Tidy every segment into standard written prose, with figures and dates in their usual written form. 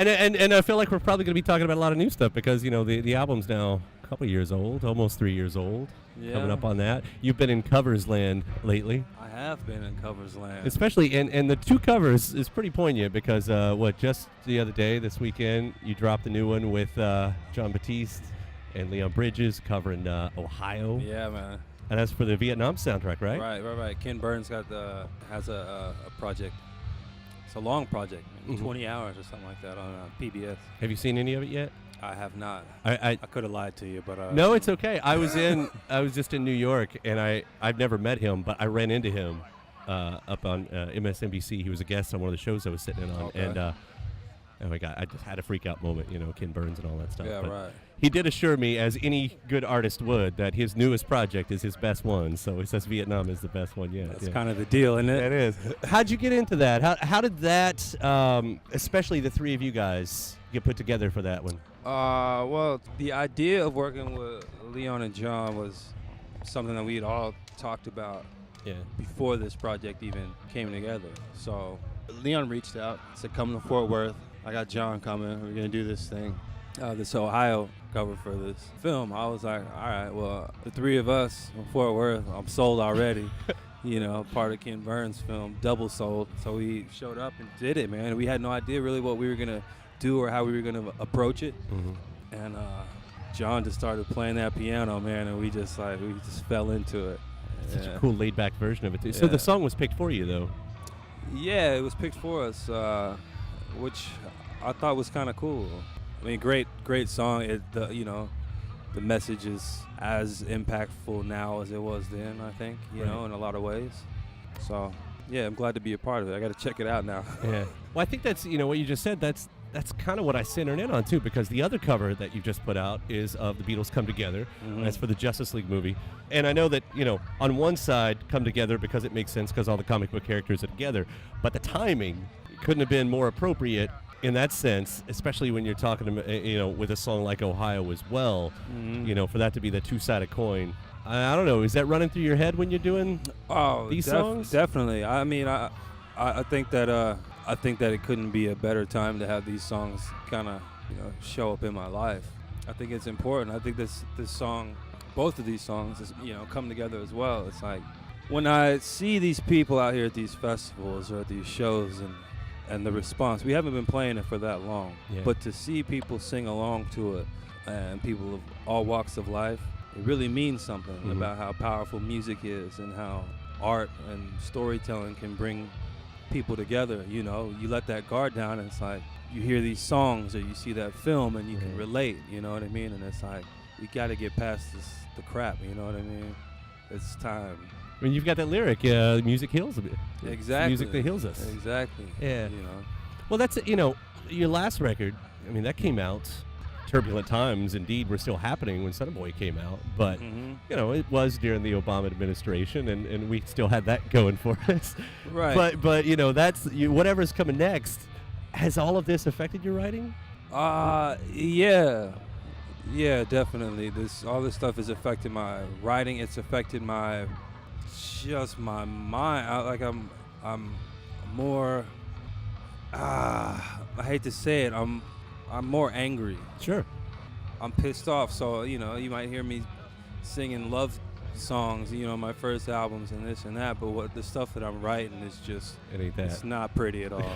And I feel like we're probably going to be talking about a lot of new stuff because, the album's now a couple years old, almost 3 years old. Yeah. Coming up on that. You've been in covers land lately. I have been in covers land. Especially, and the two covers is pretty poignant because, just the other day, this weekend, you dropped a new one with John Batiste and Leon Bridges covering Ohio. Yeah, man. And that's for the Vietnam soundtrack, right? Right. Ken Burns has a project. It's a long project, 20 hours or something like that on PBS. Have you seen any of it yet? I have not. I could have lied to you, but no, it's okay. I was just in New York, and I've never met him, but I ran into him up on MSNBC. He was a guest on one of the shows I was sitting in on, okay. and oh my God, I just had a freak out moment, Ken Burns and all that stuff. Yeah, but right. He did assure me, as any good artist would, that his newest project is his best one. So he says Vietnam is the best one yet. That's kind of the deal, isn't it? It is. How'd you get into that? How did that, especially the three of you guys, get put together for that one? Well, the idea of working with Leon and John was something that we had all talked about before this project even came together. So Leon reached out, said, come to Fort Worth. I got John coming. We're going to do this thing. This Ohio cover for this film. I was like, all right, well, the three of us from Fort Worth, I'm sold already. Part of Ken Burns' film, double sold. So we showed up and did it, man. We had no idea really what we were going to do or how we were going to approach it. Mm-hmm. And John just started playing that piano, man, and we just fell into it. Such a cool laid-back version of it, too. So the song was picked for you, though. Yeah, it was picked for us, which I thought was kind of cool. I mean, great song. The message is as impactful now as it was then, I think, in a lot of ways. So, yeah, I'm glad to be a part of it. I got to check it out now. Yeah. Well, I think that's, what you just said, that's kind of what I centered in on, too, because the other cover that you just put out is of the Beatles Come Together. Mm-hmm. That's for the Justice League movie. And I know that, on one side, Come Together because it makes sense because all the comic book characters are together. But the timing couldn't have been more appropriate in that sense, especially when you're talking, with a song like Ohio as well, for that to be the two-sided coin. I don't know. Is that running through your head when you're doing these songs? Definitely. I mean, I think that it couldn't be a better time to have these songs kind of show up in my life. I think it's important. I think this song, both of these songs, come together as well. It's like when I see these people out here at these festivals or at these shows and the response, we haven't been playing it for that long, but to see people sing along to it and people of all walks of life, it really means something about how powerful music is and how art and storytelling can bring people together. You let that guard down and it's like you hear these songs or you see that film and you can relate, you know what I mean? And it's like we got to get past the crap, you know what I mean? It's time. I mean, you've got that lyric, music heals a bit. Exactly. It's music that heals us. Exactly. Yeah. Well, that's, your last record, I mean, that came out. Turbulent times, indeed, were still happening when Sonny Boy came out. But, it was during the Obama administration, and we still had that going for us. Right. But that's, whatever's coming next, has all of this affected your writing? Yeah. Yeah, definitely. All this stuff has affected my writing. It's affected my mind. I'm more. I hate to say it. I'm more angry. Sure. I'm pissed off. So you might hear me singing love songs. My first albums and this and that. But the stuff that I'm writing is just. It ain't that. It's not pretty at all.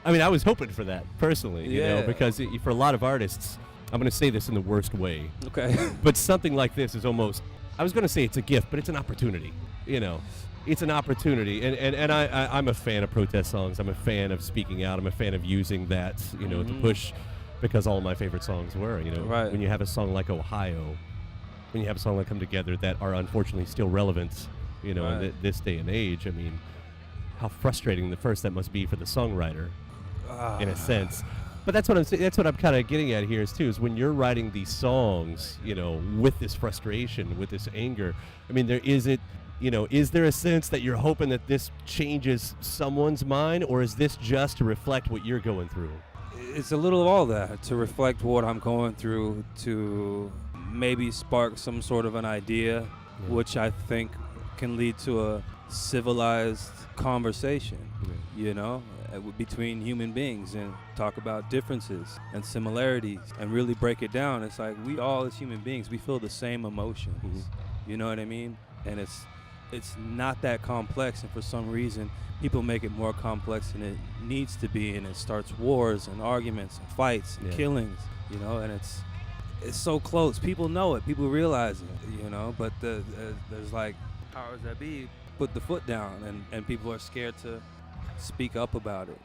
I mean, I was hoping for that personally. Because for a lot of artists. I'm going to say this in the worst way. Okay. But something like this is almost, I was going to say it's a gift, but it's an opportunity. It's an opportunity. And I'm a fan of protest songs. I'm a fan of speaking out. I'm a fan of using that, to push, because all of my favorite songs were, Right. When you have a song like Ohio, when you have a song like Come Together that are unfortunately still relevant, right. in this day and age. I mean, how frustrating that must be for the songwriter, in a sense. But that's what I'm saying. That's what I'm kind of getting at here is when you're writing these songs, with this frustration, with this anger. I mean, is there a sense that you're hoping that this changes someone's mind, or is this just to reflect what you're going through? It's a little of all that, to reflect what I'm going through, to maybe spark some sort of an idea, which I think can lead to a civilized conversation, between human beings and talk about differences and similarities and really break it down. It's like we all as human beings, we feel the same emotions. You know what I mean? And it's not that complex, and for some reason people make it more complex than it needs to be, and it starts wars and arguments and fights and killings, you know, and it's so close. People know it, people realize it, you know, but there's like powers that be put the foot down, and people are scared to speak up about it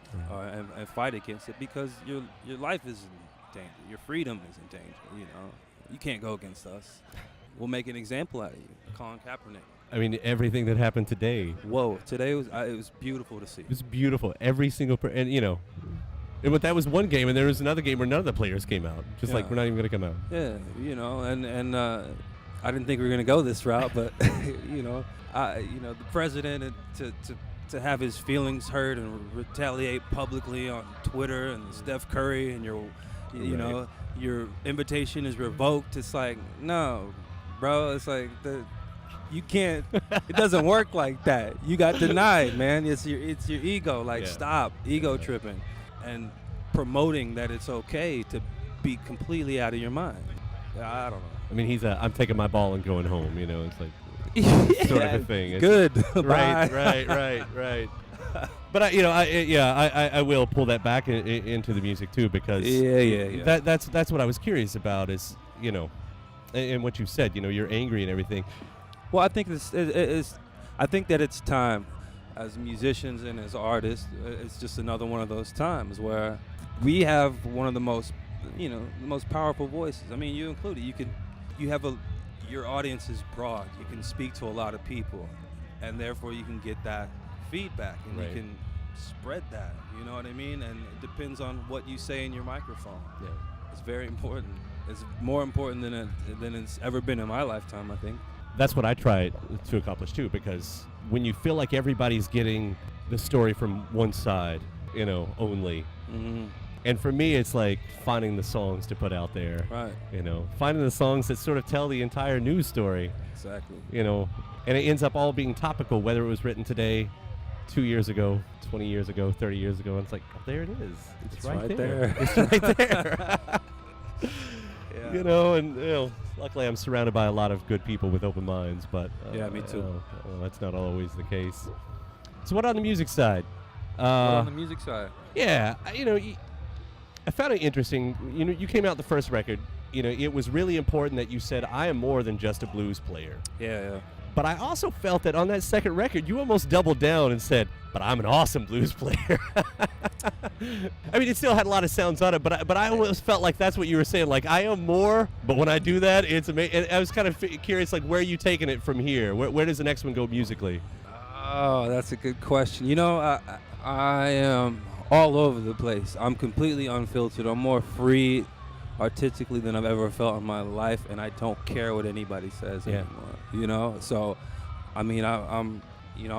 and fight against it, because your life is in danger, your freedom is in danger, you know. You can't go against us. We'll make an example out of you. Colin Kaepernick. I mean, everything that happened today. Whoa, today was it was beautiful to see. It was beautiful. Every single and you know, but that was one game, and there was another game where none of the players came out. Just like we're not even going to come out. Yeah, you know, and I didn't think we were going to go this route, but you know, the president to have his feelings hurt and retaliate publicly on Twitter, and Steph Curry, and you know, your invitation is revoked. It's like, no, bro. It's like you can't. It doesn't work like that. You got denied, man. It's your ego. Like, stop ego tripping and promoting that it's okay to be completely out of your mind. I don't know. I mean, I'm taking my ball and going home. You know, it's like sort of a thing. Good. Right. But I will pull that back into the music too, because that's what I was curious about, is, you know, and what you said, you know, you're angry and everything. Well, I think I think that it's time, as musicians and as artists, it's just another one of those times where we have one of the most powerful voices. I mean, you included. Your audience is broad. You can speak to a lot of people, and therefore you can get that feedback, and you can spread that. You know what I mean? And it depends on what you say in your microphone. Yeah, it's very important. It's more important than it's ever been in my lifetime, I think. That's what I try to accomplish too, because when you feel like everybody's getting the story from one side, you know, only. Mm-hmm. And for me, it's like finding the songs to put out there. Right. You know, finding the songs that sort of tell the entire news story. Exactly. You know, and it ends up all being topical, whether it was written today, 2 years ago, 20 years ago, 30 years ago. And it's like, oh, there it is. It's right there. It's right there. Yeah. You know, and, you know, luckily I'm surrounded by a lot of good people with open minds, but me too. That's not always the case. So what on the music side? What on the music side? Yeah, you know, I found it interesting. You know, you came out the first record. You know, it was really important that you said, I am more than just a blues player. Yeah. But I also felt that on that second record, you almost doubled down and said, but I'm an awesome blues player. I mean, it still had a lot of sounds on it, but I almost felt like that's what you were saying. Like, I am more, but when I do that, it's amazing. And I was kind of curious, like, where are you taking it from here? Where does the next one go musically? Oh, that's a good question. You know, I am all over the place. I'm completely unfiltered. I'm more free artistically than I've ever felt in my life, and I don't care what anybody says anymore. You know, so I mean, I'm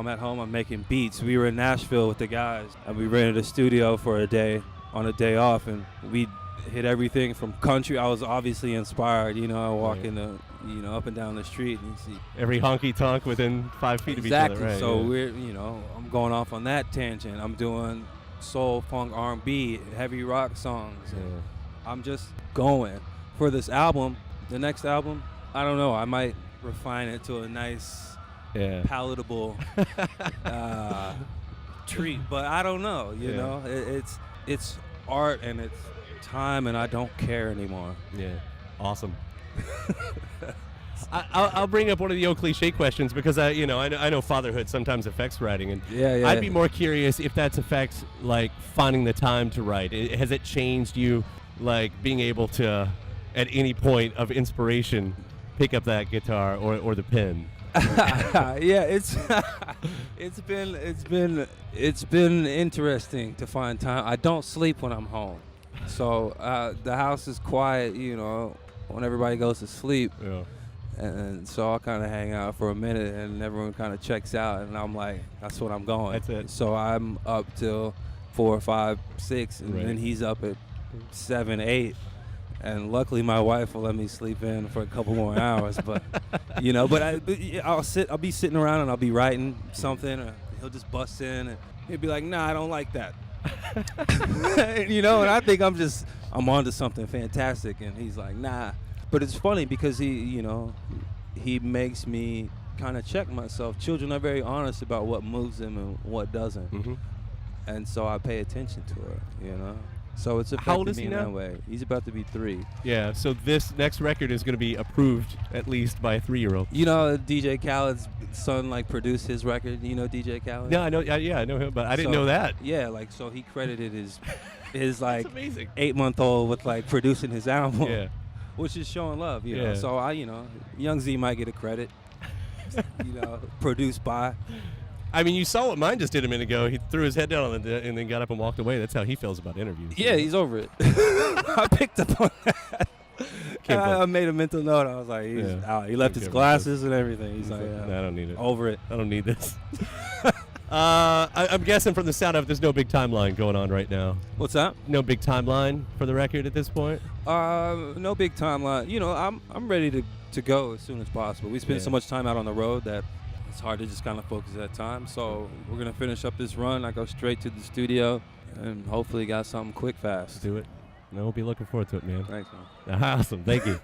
at home. I'm making beats. We were in Nashville with the guys, and we rented a studio for a day on a day off, and we hit everything from country. I was obviously inspired. You know, I walk in the up and down the street and you see every honky tonk within 5 feet of each other. Right, so we're I'm going off on that tangent. I'm doing soul, funk, R&B, heavy rock songs. And I'm just going for this album. The next album, I don't know. I might refine it to a nice, palatable treat, but I don't know. You know, it's art and it's time, and I don't care anymore. Yeah, awesome. I'll bring up one of the old cliche questions, because I know fatherhood sometimes affects writing, and I'd be more curious if that's affects like finding the time to write. Has it changed you, like being able to, at any point of inspiration, pick up that guitar or the pen? It's been interesting to find time. I don't sleep when I'm home, so the house is quiet. You know, when everybody goes to sleep. Yeah. And so I'll kind of hang out for a minute, and everyone kind of checks out, and I'm like, that's what I'm going. That's it. So I'm up till 4, 5, 6, and then he's up at 7, 8. And luckily my wife will let me sleep in for a couple more hours. But, I'll be sitting around and I'll be writing something, or he'll just bust in and he'll be like, nah, I don't like that. You know, and I think I'm onto something fantastic, and he's like, nah. But it's funny because he makes me kind of check myself. Children are very honest about what moves them and what doesn't. Mm-hmm. And so I pay attention to it, you know. So it's How old affected is me he in now? that way. He's about to be 3. Yeah, so this next record is going to be approved at least by a 3-year-old. You know, DJ Khaled's son produced his record. You know DJ Khaled? Yeah, I know. Yeah, I know him, but I didn't So, know that. Yeah, so he credited his That's like amazing. 8-month-old with producing his album. Yeah. Which is showing love, you know. Yeah. So Young Z might get a credit. Produced by. I mean, you saw what mine just did a minute ago. He threw his head down and then got up and walked away. That's how he feels about interviews. Yeah, he's over it. I picked up on that. I made a mental note. I was like, he's out. He left his glasses and everything. He's like, no, I don't need it. Over it. I don't need this. I'm guessing from the sound of it, there's no big timeline going on right now. What's that? No big timeline for the record at this point? No big timeline. You know, I'm ready to go as soon as possible. We spend so much time out on the road that it's hard to just kind of focus at time. So we're going to finish up this run. I go straight to the studio and hopefully got something quick, fast. Let's do it. No, we'll be looking forward to it, man. Thanks, man. Awesome. Thank you.